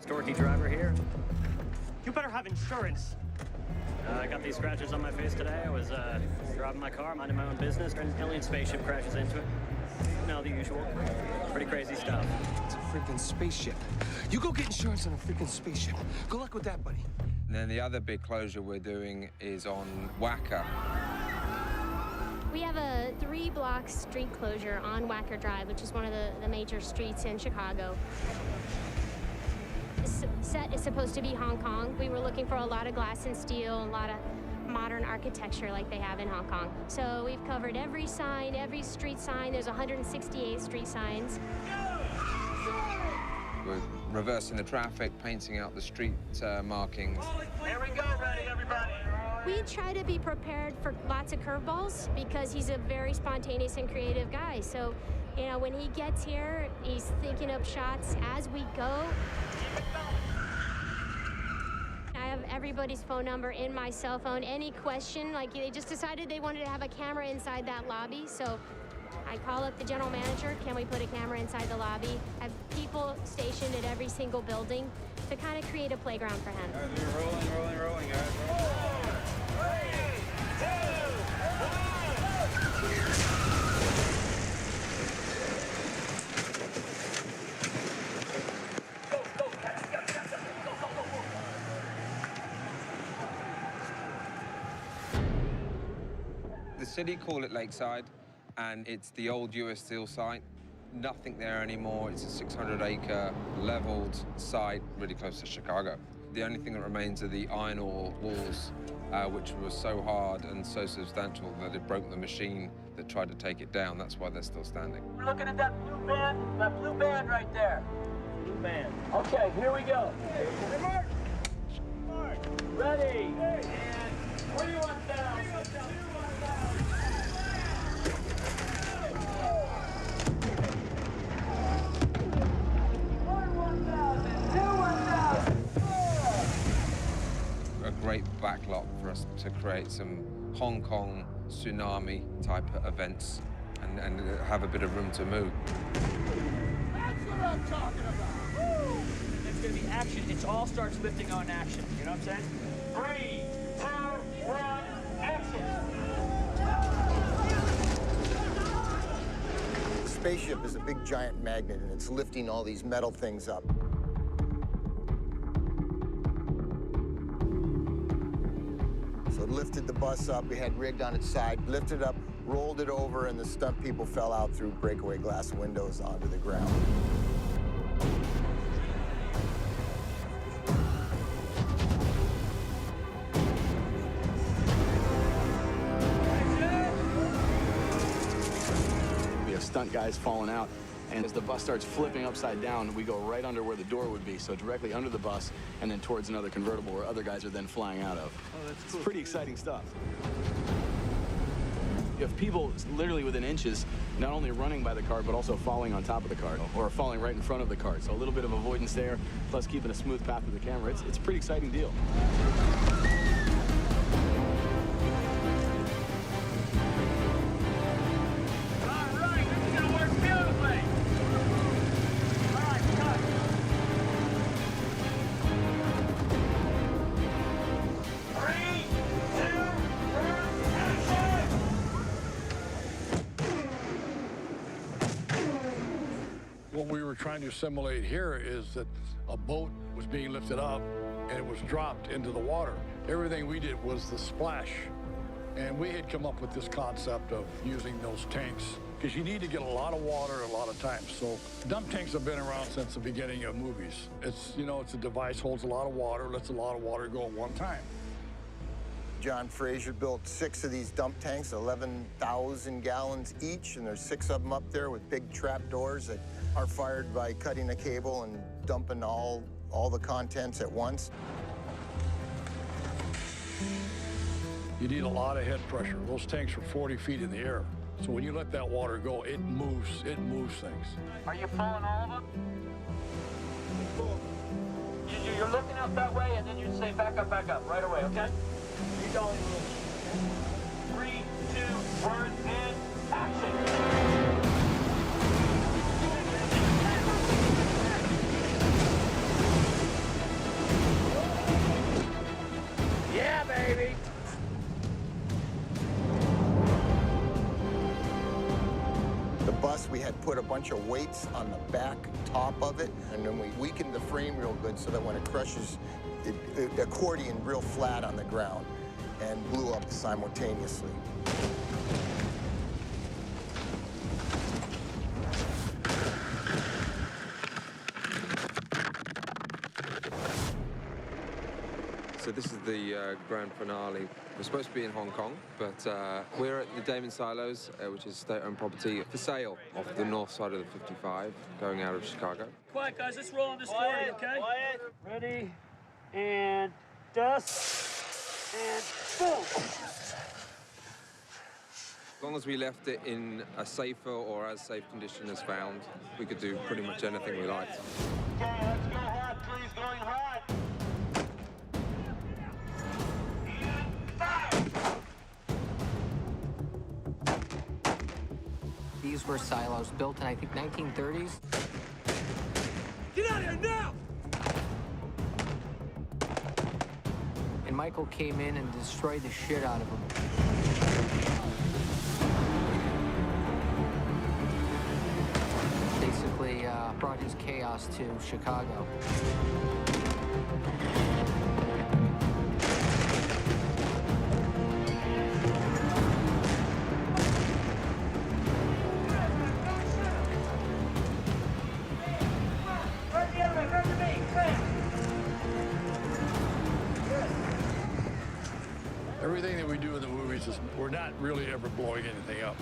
Dorky driver here. You better have insurance. I got these scratches on my face today. I was driving my car, minding my own business, and an alien spaceship crashes into it. You know, the usual. Pretty crazy stuff. It's a freaking spaceship. You go get insurance on a freaking spaceship. Good luck with that, buddy. And then the other big closure we're doing is on Wacker. We have a 3-block street closure on Wacker Drive, which is one of the major streets in Chicago. This set is supposed to be Hong Kong. We were looking for a lot of glass and steel, a lot of modern architecture like they have in Hong Kong. So we've covered every sign, every street sign. There's 168 street signs. We're reversing the traffic, painting out the street markings. Here we go, ready, everybody. We try to be prepared for lots of curveballs because he's a very spontaneous and creative guy. So, you know, when he gets here, he's thinking up shots as we go. I have everybody's phone number in my cell phone. Any question, like they just decided they wanted to have a camera inside that lobby. So I call up the general manager, can we put a camera inside the lobby? I have people stationed at every single building to kind of create a playground for him. All right, we're rolling, guys. 3, 2, The city call it Lakeside, and it's the old US Steel site. Nothing there anymore. It's a 600-acre leveled site really close to Chicago. The only thing that remains are the iron ore walls, which were so hard and so substantial that it broke the machine that tried to take it down. That's why they're still standing. We're looking at that blue band right there. Blue band. Okay, here we go. Hey, Mark. Ready. And 3-1 down. A great backlot for us to create some Hong Kong tsunami type events and have a bit of room to move. That's what I'm talking about. Woo! It's going to be action. It all starts lifting on action. You know what I'm saying? 3, 2, 1, action. The spaceship is a big giant magnet, and it's lifting all these metal things up. So it lifted the bus up, we had rigged on its side, lifted up, rolled it over, and the stunt people fell out through breakaway glass windows onto the ground. We have stunt guys falling out, and as the bus starts flipping upside down, we go right under where the door would be, so directly under the bus, and then towards another convertible where other guys are then flying out of. Oh, that's cool. It's pretty exciting stuff. You have people literally within inches, not only running by the car, but also falling on top of the car, or falling right in front of the car. So a little bit of avoidance there, plus keeping a smooth path with the camera. It's a pretty exciting deal. What we were trying to simulate here is that a boat was being lifted up and it was dropped into the water. Everything we did was the splash. And we had come up with this concept of using those tanks because you need to get a lot of water a lot of times. So dump tanks have been around since the beginning of movies. It's, you know, it's a device, holds a lot of water, lets a lot of water go at one time. John Fraser built 6 of these dump tanks, 11,000 gallons each, and there's 6 of them up there with big trap doors that are fired by cutting a cable and dumping all the contents at once. You need a lot of head pressure. Those tanks are 40 feet in the air. So when you let that water go, it moves things. Are you pulling all of them? You're looking out that way, and then you say back up, right away, okay? You go in 3, 2, 1, and action. put a bunch of weights on the back top of it, and then we weakened the frame real good so that when it crushes, it accordioned real flat on the ground and blew up simultaneously. So this is the grand finale. We're supposed to be in Hong Kong, but we're at the Damon Silos, which is state-owned property for sale off the north side of the 55, going out of Chicago. Quiet, guys. Let's roll on this 40, okay? Quiet. Ready, and dust, and boom. As long as we left it in a safer or as safe condition as found, we could do pretty much anything we liked. Okay, let's go hot, please. Going hot. These were silos built in, I think, 1930s. Get out of here now! And Michael came in and destroyed the shit out of them. Basically, brought his chaos to Chicago. Everything that we do in the movies is we're not really ever blowing anything up.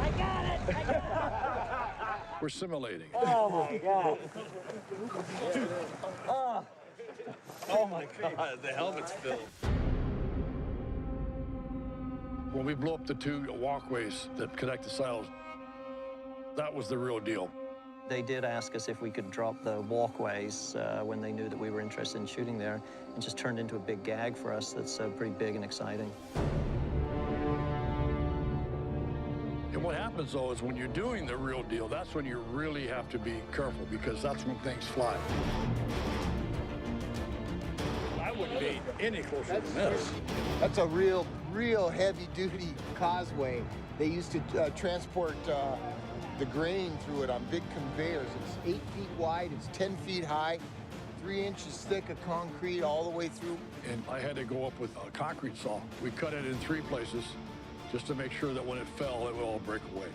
I got it! I got it! We're simulating. Oh, my God. Oh, my God. The helmet's filled. When we blew up the two walkways that connect the silos, that was the real deal. They did ask us if we could drop the walkways when they knew that we were interested in shooting there. It just turned into a big gag for us that's pretty big and exciting. And what happens, though, is when you're doing the real deal, that's when you really have to be careful, because that's when things fly. I wouldn't be any closer than this. That's a real heavy-duty causeway. They used to transport the grain through it on big conveyors. It's 8 feet wide, it's 10 feet high, 3 inches thick of concrete all the way through. And I had to go up with a concrete saw. We cut it in 3 places just to make sure that when it fell, it would all break away.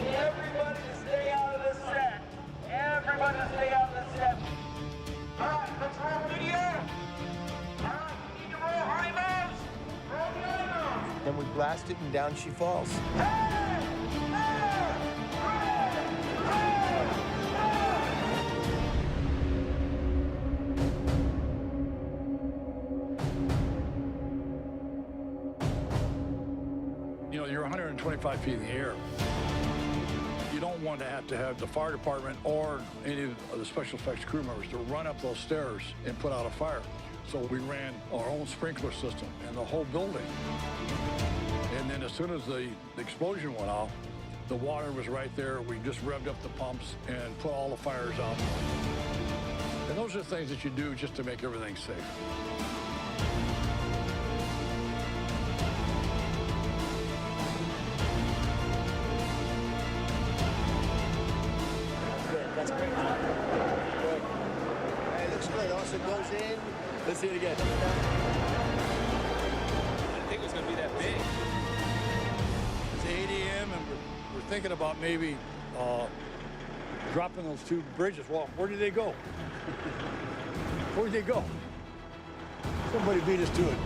Everybody to stay out of the set. Everybody to stay out of the set. All right, let's roll through the air. All right, we need to roll high moves. Roll the high moves. Then we blast it and down she falls. You know, you're 125 feet in the air. You don't want to have the fire department or any of the special effects crew members to run up those stairs and put out a fire. So we ran our own sprinkler system in the whole building. And then as soon as the explosion went off, the water was right there. We just revved up the pumps and put all the fires out. And those are things that you do just to make everything safe. That's great. Good. Hey, looks good. Also goes in. Let's see it again. I didn't think it was going to be that big. It's 8 a.m. and we're thinking about maybe dropping those 2 bridges. Well, where did they go? Where did they go? Somebody beat us to it.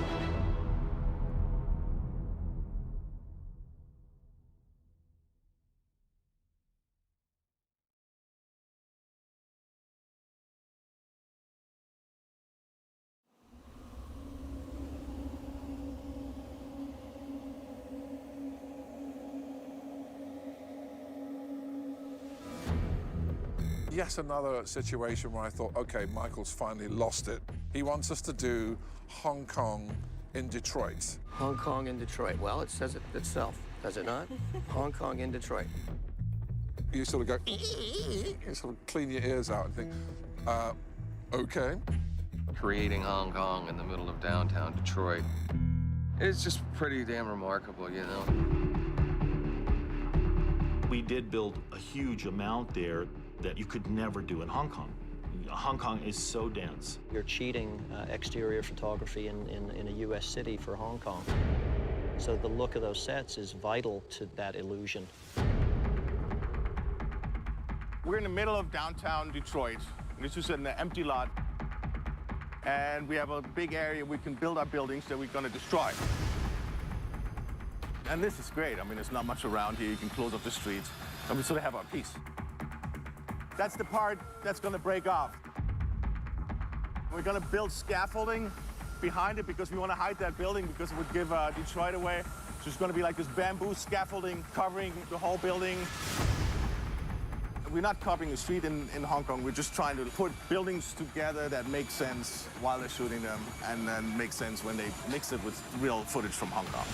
Yes, another situation where I thought, okay, Michael's finally lost it. He wants us to do Hong Kong in Detroit. Hong Kong and Detroit. Well, it says it itself, does it not? Hong Kong and Detroit. You sort of go, you sort of clean your ears out and think, okay. Creating Hong Kong in the middle of downtown Detroit, it's just pretty damn remarkable, you know? We did build a huge amount there that you could never do in Hong Kong. Hong Kong is so dense. You're cheating exterior photography in a U.S. city for Hong Kong. So the look of those sets is vital to that illusion. We're in the middle of downtown Detroit. This is an empty lot. And we have a big area we can build our buildings that we're going to destroy. And this is great. I mean, there's not much around here. You can close up the streets, and we sort of have our peace. That's the part that's going to break off. We're going to build scaffolding behind it because we want to hide that building because it would give Detroit away. So it's going to be like this bamboo scaffolding covering the whole building. We're not copying the street in Hong Kong. We're just trying to put buildings together that make sense while they're shooting them and then make sense when they mix it with real footage from Hong Kong.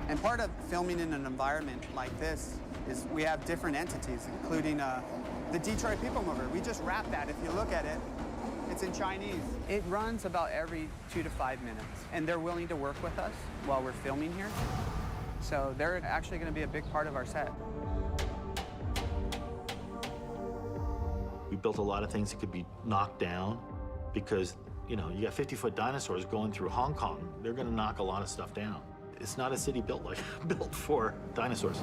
And part of filming in an environment like this is we have different entities, including the Detroit People Mover. We just wrapped that. If you look at it, it's in Chinese. It runs about every 2 to 5 minutes, and they're willing to work with us while we're filming here. So they're actually going to be a big part of our set. We built a lot of things that could be knocked down because, you know, you got 50-foot dinosaurs going through Hong Kong. They're going to knock a lot of stuff down. It's not a city built for dinosaurs.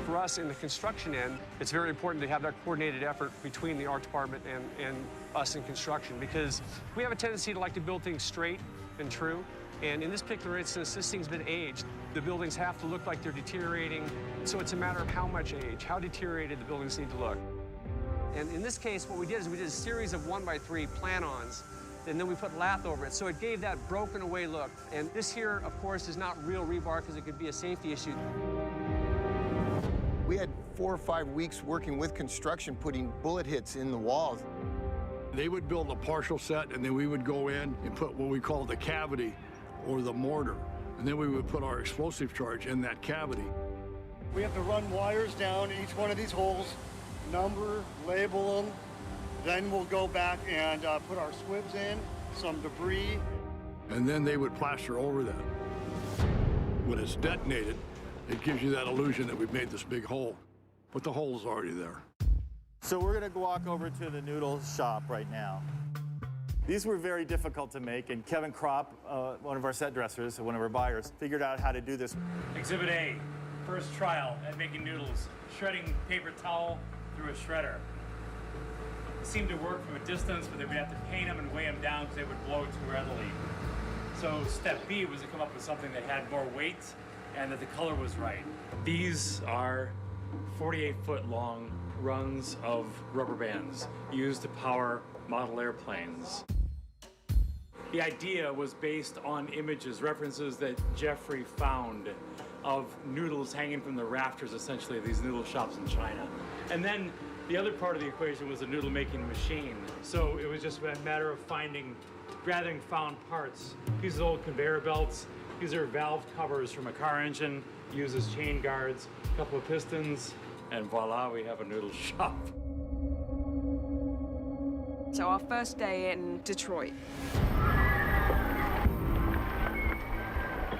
For us in the construction end, it's very important to have that coordinated effort between the art department and us in construction, because we have a tendency to like to build things straight and true. And in this particular instance, this thing's been aged. The buildings have to look like they're deteriorating. So it's a matter of how much age, how deteriorated the buildings need to look. And in this case, what we did is we did a series of 1x3 plan-ons, and then we put lath over it. So it gave that broken away look. And this here, of course, is not real rebar because it could be a safety issue. We had 4 or 5 weeks working with construction, putting bullet hits in the walls. They would build a partial set, and then we would go in and put what we call the cavity or the mortar. And then we would put our explosive charge in that cavity. We have to run wires down each one of these holes, number, label them. Then we'll go back and put our squibs in, some debris. And then they would plaster over that. When it's detonated, it gives you that illusion that we've made this big hole, but the hole's already there. So we're gonna walk over to the noodle shop right now. These were very difficult to make, and Kevin Kropp, one of our set dressers, one of our buyers, figured out how to do this. Exhibit A, first trial at making noodles, shredding paper towel through a shredder. It seemed to work from a distance, but then we'd have to paint them and weigh them down because they would blow too readily. So step B was to come up with something that had more weight and that the color was right. These are 48-foot long runs of rubber bands used to power model airplanes. The idea was based on images, references that Jeffrey found of noodles hanging from the rafters, essentially, of these noodle shops in China. And then the other part of the equation was a noodle making machine. So it was just a matter of gathering found parts. These are old conveyor belts. These are valve covers from a car engine, uses chain guards, a couple of pistons, and voila, we have a noodle shop. So our first day in Detroit.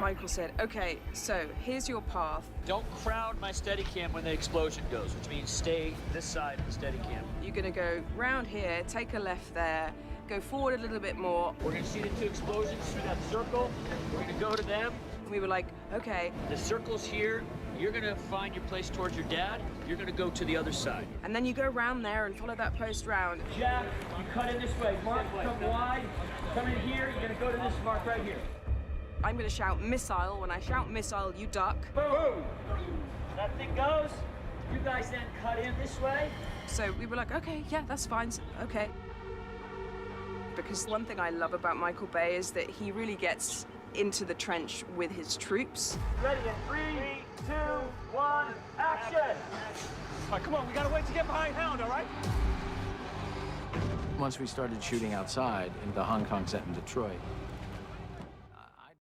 Michael said, okay, so here's your path. Don't crowd my Steadicam when the explosion goes, which means stay this side of the Steadicam. You're gonna go round here, take a left there, go forward a little bit more. We're gonna see the 2 explosions through that circle. We're gonna go to them. We were like, okay. The circle's here. You're gonna find your place towards your dad. You're gonna go to the other side. And then you go round there and follow that post round. Jack, you cut in this way. Mark, come wide. Come in here. You're gonna go to this mark right here. I'm gonna shout missile. When I shout missile, you duck. Boom! That thing goes. You guys then cut in this way. So we were like, okay, yeah, that's fine. Okay. Because one thing I love about Michael Bay is that he really gets into the trench with his troops. Ready in 3, 2, 1, action! All right, come on, we gotta wait to get behind Hound, all right? Once we started shooting outside in the Hong Kong set in Detroit,